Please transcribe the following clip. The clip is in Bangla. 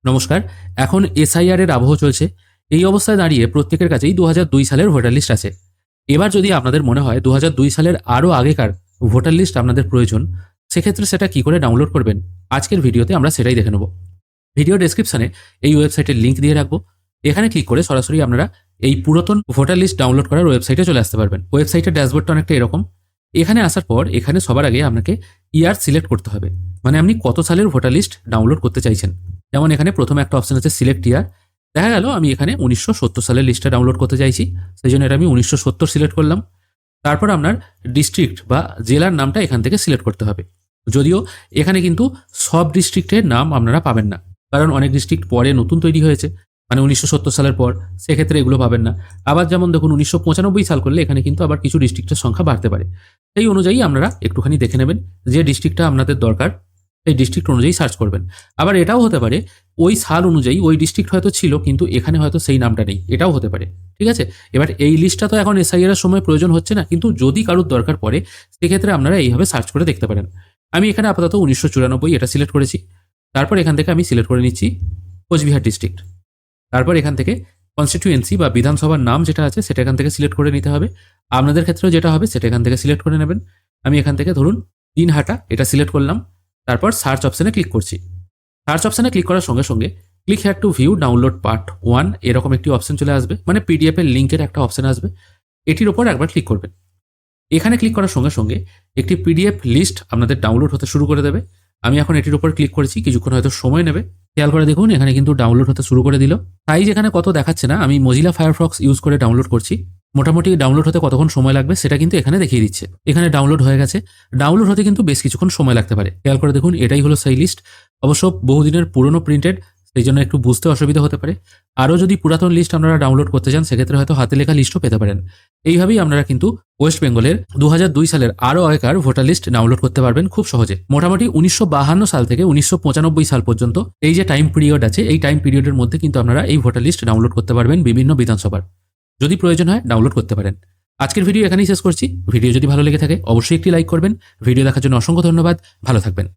নমস্কার। এখন এসআইআর এর আবহ চলছে। এই অবস্থায় দাঁড়িয়ে প্রত্যেকের কাছেই 2002 সালের ভোটার লিস্ট আছে। এবার যদি আপনাদের মনে হয় 2002 সালের আরও আগেকার ভোটার লিস্ট আপনাদের প্রয়োজন, সেক্ষেত্রে সেটা কি করে ডাউনলোড করবেন, আজকের ভিডিওতে আমরা সেটাই দেখে নেব। ভিডিও ডেসক্রিপশনে এই ওয়েবসাইটের লিঙ্ক দিয়ে রাখবো। এখানে ক্লিক করে সরাসরি আপনারা এই পুরাতন ভোটার লিস্ট ডাউনলোড করার ওয়েবসাইটে চলে আসতে পারবেন। ওয়েবসাইটের ড্যাশবোর্ডটা অনেকটা এরকম। এখানে আসার পর এখানে সবার আগে আপনাকে ইয়ার সিলেক্ট করতে হবে, মানে আপনি কত সালের ভোটার লিস্ট ডাউনলোড করতে চাইছেন। যেমন এখানে প্রথমে একটা অপশন আছে সিলেক্ট ইয়ার। দেখা গেল আমি এখানে 1970 সালের লিস্টটা ডাউনলোড করতে চাইছি, সেই জন্য এটা আমি 1970 সিলেক্ট করলাম। তারপর আপনার ডিস্ট্রিক্ট বা জেলার নামটা এখান থেকে সিলেক্ট করতে হবে। যদিও এখানে কিন্তু সব ডিস্ট্রিক্টের নাম আপনারা পাবেন না, কারণ অনেক ডিস্ট্রিক্ট পরে নতুন তৈরি হয়েছে, মানে 1970 সালের পর, সেক্ষেত্রে এগুলো পাবেন না। আবার যেমন দেখুন 1995 সাল করলে এখানে কিন্তু আবার কিছু ডিস্ট্রিক্টের সংখ্যা বাড়তে পারে। সেই অনুযায়ী আপনারা একটুখানি দেখে নেবেন যে ডিস্ট্রিক্টটা আপনাদের দরকার, সেই ডিস্ট্রিক্ট অনুযায়ী সার্চ করবেন। আবার এটাও হতে পারে ওই সাল অনুযায়ী ওই ডিস্ট্রিক্ট হয়তো ছিল কিন্তু এখানে হয়তো সেই নামটা নেই, এটাও হতে পারে। ঠিক আছে, এবার এই লিস্টটা তো এখন এসআইআর এর সময় প্রয়োজন হচ্ছে না, কিন্তু যদি কারোর দরকার পড়ে সেক্ষেত্রে আপনারা এইভাবে সার্চ করে দেখতে পারেন। আমি এখানে আপাতত 1994 এটা সিলেক্ট করেছি। তারপর এখান থেকে আমি সিলেক্ট করে নিচ্ছি কোচবিহার ডিস্ট্রিক্ট। তারপর এখান থেকে কনস্টিটিউয়েন্সি বা বিধানসভার নাম যেটা আছে সেটা এখান থেকে সিলেক্ট করে নিতে হবে। আপনাদের ক্ষেত্রেও যেটা হবে সেটা এখান থেকে সিলেক্ট করে নেবেন। আমি এখান থেকে ধরুন দিনহাটা এটা সিলেক্ট করলাম। তারপর সার্চ অপশনে ক্লিক করছি। সার্চ অপশনে ক্লিক করার সঙ্গে সঙ্গে click had to view download part 1 এরকম একটি অপশন চলে আসবে, মানে পিডিএফ এর লিঙ্কের একটা অপশন আসবে। এটির ওপর একবার ক্লিক করবেন। এখানে ক্লিক করার সঙ্গে সঙ্গে একটি পিডিএফ লিস্ট আপনাদের ডাউনলোড হতে শুরু করে দেবে। আমি এখন এটির উপর ক্লিক করেছি, কিছুক্ষণ হয়তো সময় নেবে। খেয়াল করে দেখুন এখানে কিন্তু ডাউনলোড হতে শুরু করে দিল। সাইজ এখানে কত দেখাচ্ছে না, আমি মজিলা ফায়ারফক্স ইউজ করে ডাউনলোড করছি। মোটামুটি ডাউনলোড হতে কতক্ষণ সময় লাগবে সেটা কিন্তু এখানে দেখিয়ে দিচ্ছে। এখানে ডাউনলোড হয়ে গেছে। ডাউনলোড হতে কিন্তু বেশ কিছুক্ষণ সময় লাগতে পারে। খেয়াল করে দেখুন এটাই হলো সেই লিস্ট। অবশ্য বহুদিনের পুরনো প্রিন্টেড, সেই জন্য একটু বুঝতে অসুবিধা হতে পারে। আরও যদি পুরাতন লিস্ট আপনারা ডাউনলোড করতে চান সেক্ষেত্রে হয়তো হাতে লেখা লিস্টও পেতে পারেন। এইভাবেই আপনারা কিন্তু ওয়েস্ট বেঙ্গলের 2002 সালের আরও আগেকার ভোটার লিস্ট ডাউনলোড করতে পারবেন খুব সহজে। মোটামুটি 1952 সাল থেকে 1995 সাল পর্যন্ত এই যে টাইম পিরিয়ড আছে, এই টাইম পিরিয়ডের মধ্যে কিন্তু আপনারা এই ভোটার লিস্ট ডাউনলোড করতে পারবেন বিভিন্ন বিধানসভার। যদি প্রয়োজন হয় ডাউনলোড করতে পারেন। আজকের ভিডিও এখানেই শেষ করছি। ভিডিও যদি ভালো লেগে থাকে অবশ্যই একটি লাইক করবেন। ভিডিও দেখার জন্য অসংখ্য ধন্যবাদ। ভালো থাকবেন।